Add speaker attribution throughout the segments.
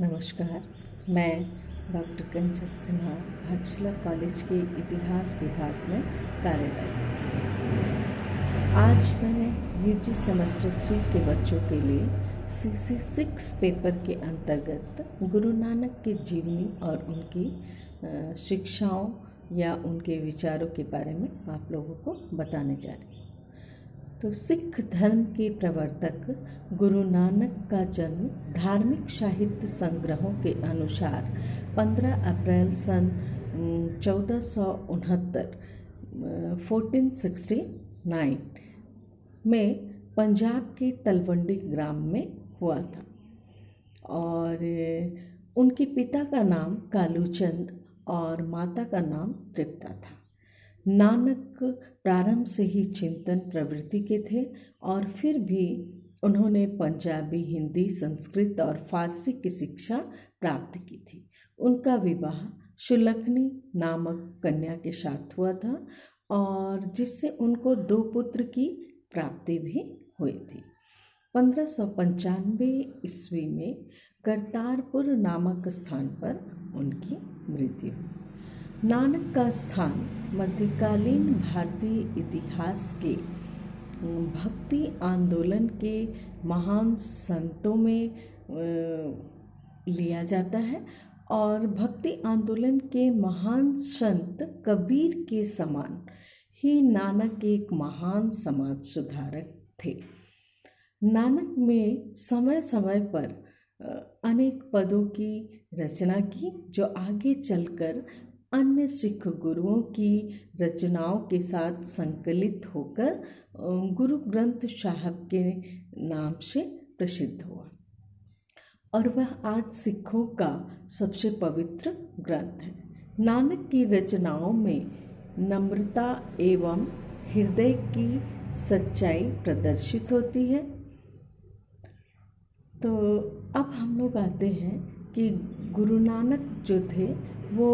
Speaker 1: नमस्कार, मैं डॉक्टर कंचन सिन्हा घाटशिला कॉलेज के इतिहास विभाग में कार्यरत हूँ। आज मैंने यूजी सेमेस्टर 3 के बच्चों के लिए CC 6 पेपर के अंतर्गत गुरु नानक के जीवनी और उनकी शिक्षाओं या उनके विचारों के बारे में आप लोगों को बताने जा रही हूँ। तो सिख धर्म के प्रवर्तक गुरु नानक का जन्म धार्मिक साहित्य संग्रहों के अनुसार 15 अप्रैल सन 1469 में पंजाब के तलवंडी ग्राम में हुआ था और उनके पिता का नाम कालूचंद और माता का नाम तृप्ता था। नानक प्रारंभ से ही चिंतन प्रवृत्ति के थे और फिर भी उन्होंने पंजाबी, हिंदी, संस्कृत और फारसी की शिक्षा प्राप्त की थी। उनका विवाह सुलखनी नामक कन्या के साथ हुआ था और जिससे उनको 2 पुत्र की प्राप्ति भी हुई थी। 1595 ईस्वी में करतारपुर नामक स्थान पर उनकी मृत्यु हुई। नानक का स्थान मध्यकालीन भारतीय इतिहास के भक्ति आंदोलन के महान संतों में लिया जाता है और भक्ति आंदोलन के महान संत कबीर के समान ही नानक एक महान समाज सुधारक थे। नानक में समय समय पर अनेक पदों की रचना की जो आगे चलकर अन्य सिख गुरुओं की रचनाओं के साथ संकलित होकर गुरु ग्रंथ साहब के नाम से प्रसिद्ध हुआ और वह आज सिखों का सबसे पवित्र ग्रंथ है। नानक की रचनाओं में नम्रता एवं हृदय की सच्चाई प्रदर्शित होती है। तो अब हम लोग आते हैं कि गुरु नानक जो थे वो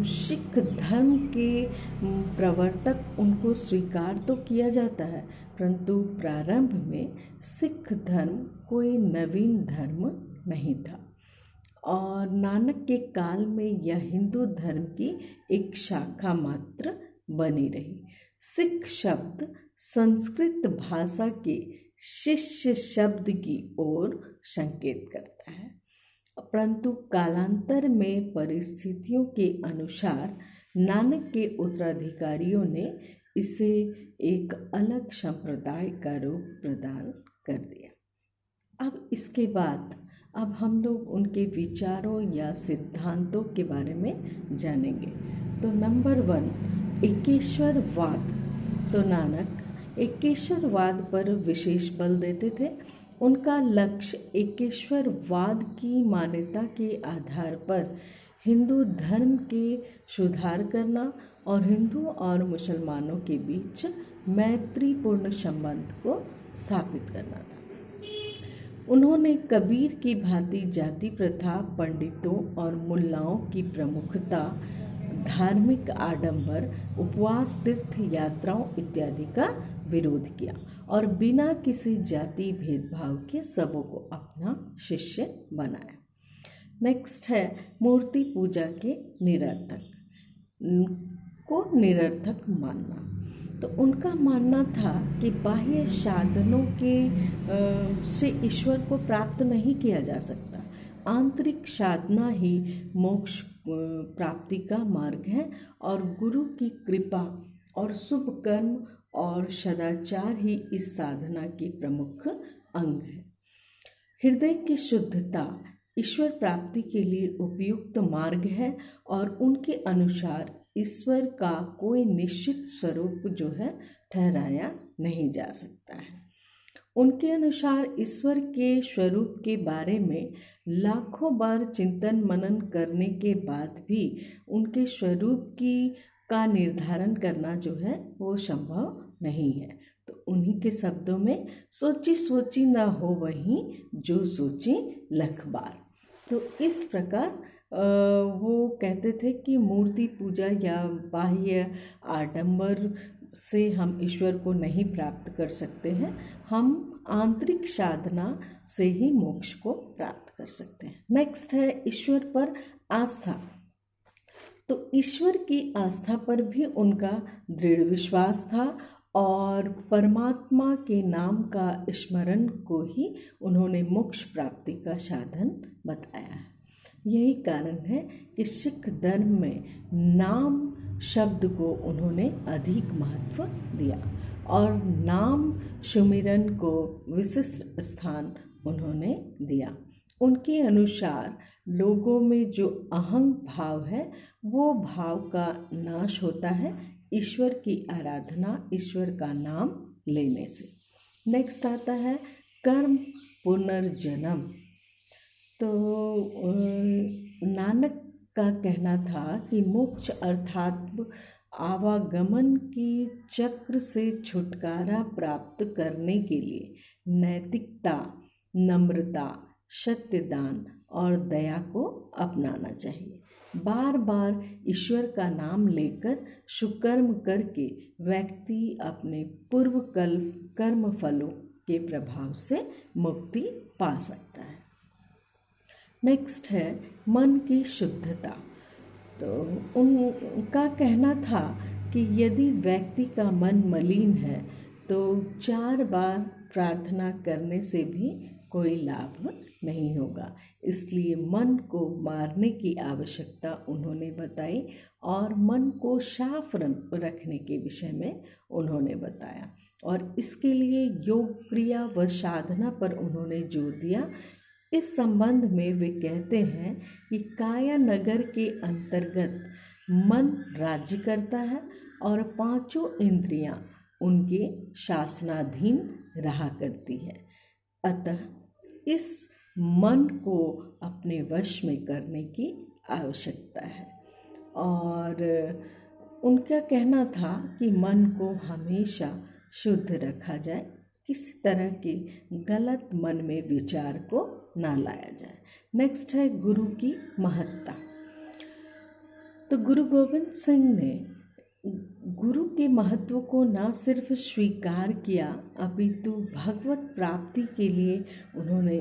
Speaker 1: सिख धर्म के प्रवर्तक, उनको स्वीकार तो किया जाता है परंतु प्रारंभ में सिख धर्म कोई नवीन धर्म नहीं था और नानक के काल में यह हिंदू धर्म की एक शाखा मात्र बनी रही। सिख शब्द संस्कृत भाषा के शिष्य शब्द की ओर संकेत करता है परंतु कालांतर में परिस्थितियों के अनुसार नानक के उत्तराधिकारियों ने इसे एक अलग संप्रदाय का रूप प्रदान कर दिया। अब इसके बाद अब हम लोग उनके विचारों या सिद्धांतों के बारे में जानेंगे। तो नंबर 1, एकेश्वरवाद। तो नानक एकेश्वरवाद पर विशेष बल देते थे। उनका लक्ष्य एकेश्वरवाद की मान्यता के आधार पर हिंदू धर्म के सुधार करना और हिंदू और मुसलमानों के बीच मैत्रीपूर्ण संबंध को स्थापित करना था। उन्होंने कबीर की भांति जाति प्रथा, पंडितों और मुल्लाओं की प्रमुखता, धार्मिक आडंबर, उपवास, तीर्थ यात्राओं इत्यादि का विरोध किया और बिना किसी जाति भेदभाव के सबों को अपना शिष्य बनाया। नेक्स्ट है मूर्ति पूजा के निरर्थक मानना। तो उनका मानना था कि बाह्य साधनों के से ईश्वर को प्राप्त नहीं किया जा सकता। आंतरिक साधना ही मोक्ष प्राप्ति का मार्ग है और गुरु की कृपा और शुभ कर्म और सदाचार ही इस साधना के प्रमुख अंग है। हृदय की शुद्धता ईश्वर प्राप्ति के लिए उपयुक्त मार्ग है और उनके अनुसार ईश्वर का कोई निश्चित स्वरूप जो है ठहराया नहीं जा सकता है। उनके अनुसार ईश्वर के स्वरूप के बारे में लाखों बार चिंतन मनन करने के बाद भी उनके स्वरूप का निर्धारण करना जो है वो संभव नहीं है। तो उन्हीं के शब्दों में सोची सोची ना हो वही जो सोची लख बार। तो इस प्रकार वो कहते थे कि मूर्ति पूजा या बाह्य आडंबर से हम ईश्वर को नहीं प्राप्त कर सकते हैं। हम आंतरिक साधना से ही मोक्ष को प्राप्त कर सकते हैं। नेक्स्ट है ईश्वर पर आस्था। तो ईश्वर की आस्था पर भी उनका दृढ़ विश्वास था और परमात्मा के नाम का स्मरण को ही उन्होंने मोक्ष प्राप्ति का साधन बताया है। यही कारण है कि सिख धर्म में नाम शब्द को उन्होंने अधिक महत्व दिया और नाम सुमिरन को विशिष्ट स्थान उन्होंने दिया। उनके अनुसार लोगों में जो अहं भाव है वो भाव का नाश होता है ईश्वर की आराधना, ईश्वर का नाम लेने से। नेक्स्ट आता है कर्म पुनर्जन्म। तो नानक का कहना था कि मोक्ष अर्थात आवागमन की चक्र से छुटकारा प्राप्त करने के लिए नैतिकता, नम्रता, सत्यदान और दया को अपनाना चाहिए। बार बार ईश्वर का नाम लेकर सुकर्म करके व्यक्ति अपने पूर्व कर्म फलों के प्रभाव से मुक्ति पा सकता है। नेक्स्ट है मन की शुद्धता। तो उनका कहना था कि यदि व्यक्ति का मन मलिन है तो 4 बार प्रार्थना करने से भी कोई लाभ नहीं होगा, इसलिए मन को मारने की आवश्यकता उन्होंने बताई और मन को साफ रखने के विषय में उन्होंने बताया और इसके लिए योग क्रिया व साधना पर उन्होंने जोर दिया। इस संबंध में वे कहते हैं कि काया नगर के अंतर्गत मन राज्य करता है और 5 इंद्रियां उनके शासनाधीन रहा करती है। अतः इस मन को अपने वश में करने की आवश्यकता है और उनका कहना था कि मन को हमेशा शुद्ध रखा जाए, किसी तरह के गलत मन में विचार को ना लाया जाए। नेक्स्ट है गुरु की महत्ता। तो गुरु गोविंद सिंह ने गुरु के महत्व को न सिर्फ स्वीकार किया अपितु भगवत प्राप्ति के लिए उन्होंने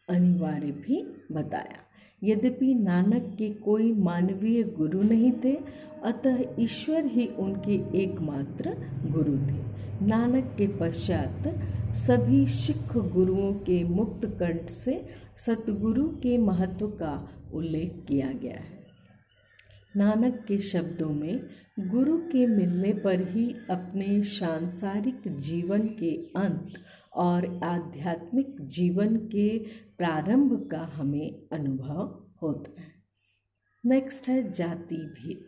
Speaker 1: अनिवार्य भी बताया। यद्यपि नानक के कोई मानवीय गुरु नहीं थे, अतः ईश्वर ही उनके एकमात्र गुरु थे। नानक के पश्चात सभी सिख गुरुओं के मुक्त कंठ से सतगुरु के महत्व का उल्लेख किया गया है। नानक के शब्दों में गुरु के मिलने पर ही अपने सांसारिक जीवन के अंत और आध्यात्मिक जीवन के प्रारंभ का हमें अनुभव होता है। नेक्स्ट है जाति भेद।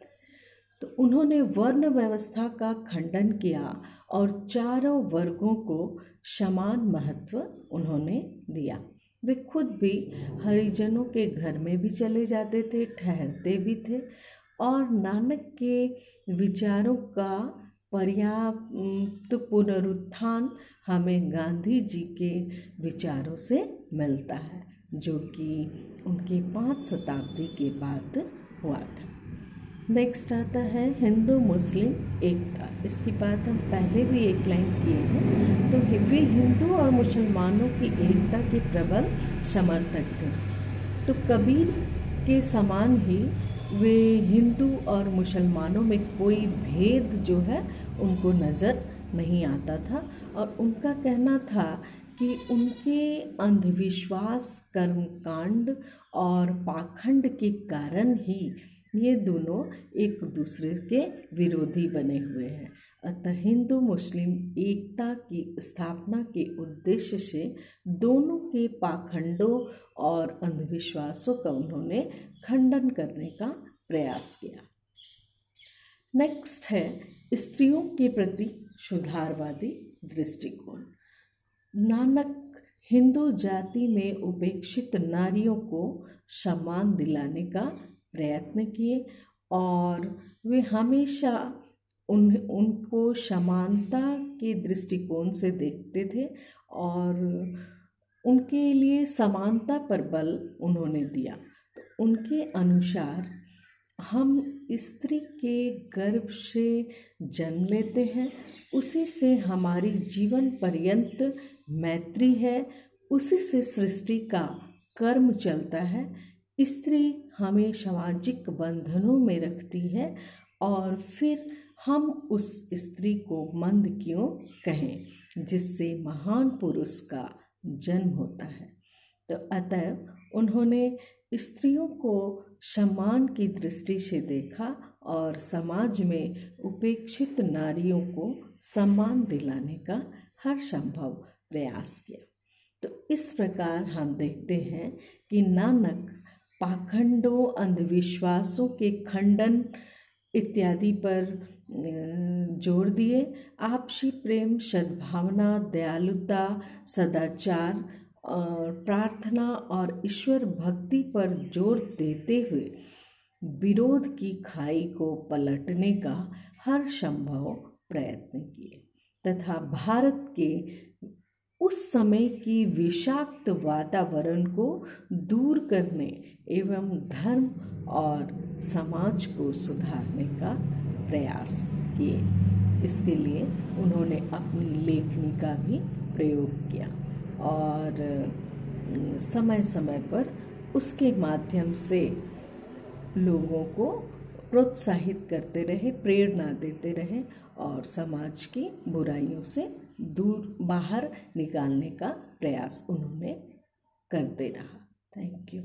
Speaker 1: तो उन्होंने वर्ण व्यवस्था का खंडन किया और चारों वर्गों को समान महत्व उन्होंने दिया। वे खुद भी हरिजनों के घर में भी चले जाते थे, ठहरते भी थे और नानक के विचारों का पर्याप्त पुनरुत्थान हमें गांधी जी के विचारों से मिलता है, जो कि उनके 5 शताब्दी के बाद हुआ था। नेक्स्ट आता है हिंदू मुस्लिम एकता। इसकी बात हम पहले भी एक लाइन किए हैं। तो वे हिंदू और मुसलमानों की एकता के प्रबल समर्थक थे। तो कबीर के समान ही वे हिंदू और मुसलमानों में कोई भेद जो है उनको नज़र नहीं आता था और उनका कहना था कि उनके अंधविश्वास, कर्मकांड और पाखंड के कारण ही ये दोनों एक दूसरे के विरोधी बने हुए हैं। अतः हिंदू मुस्लिम एकता की स्थापना के उद्देश्य से दोनों के पाखंडों और अंधविश्वासों का उन्होंने खंडन करने का प्रयास किया। नेक्स्ट है स्त्रियों के प्रति सुधारवादी दृष्टिकोण। नानक हिंदू जाति में उपेक्षित नारियों को सम्मान दिलाने का प्रयत्न किए और वे हमेशा उनको समानता के दृष्टिकोण से देखते थे और उनके लिए समानता पर बल उन्होंने दिया। तो उनके अनुसार हम स्त्री के गर्भ से जन्म लेते हैं, उसी से हमारी जीवन पर्यंत मैत्री है, उसी से सृष्टि का कर्म चलता है। स्त्री हमें सामाजिक बंधनों में रखती है और फिर हम उस स्त्री को मंद क्यों कहें जिससे महान पुरुष का जन्म होता है। तो अतः उन्होंने स्त्रियों को सम्मान की दृष्टि से देखा और समाज में उपेक्षित नारियों को सम्मान दिलाने का हर संभव प्रयास किया। तो इस प्रकार हम देखते हैं कि नानक पाखंडों, अंधविश्वासों के खंडन इत्यादि पर जोर दिए। आपसी प्रेम, सद्भावना, दयालुता, सदाचार और प्रार्थना और ईश्वर भक्ति पर जोर देते हुए विरोध की खाई को पलटने का हर संभव प्रयत्न किए तथा भारत के उस समय की विषाक्त वातावरण को दूर करने एवं धर्म और समाज को सुधारने का प्रयास किए। इसके लिए उन्होंने अपनी लेखनी का भी प्रयोग किया और समय समय पर उसके माध्यम से लोगों को प्रोत्साहित करते रहे, प्रेरणा देते रहे और समाज की बुराइयों से दूर बाहर निकालने का प्रयास उन्होंने करते रहा। Thank you.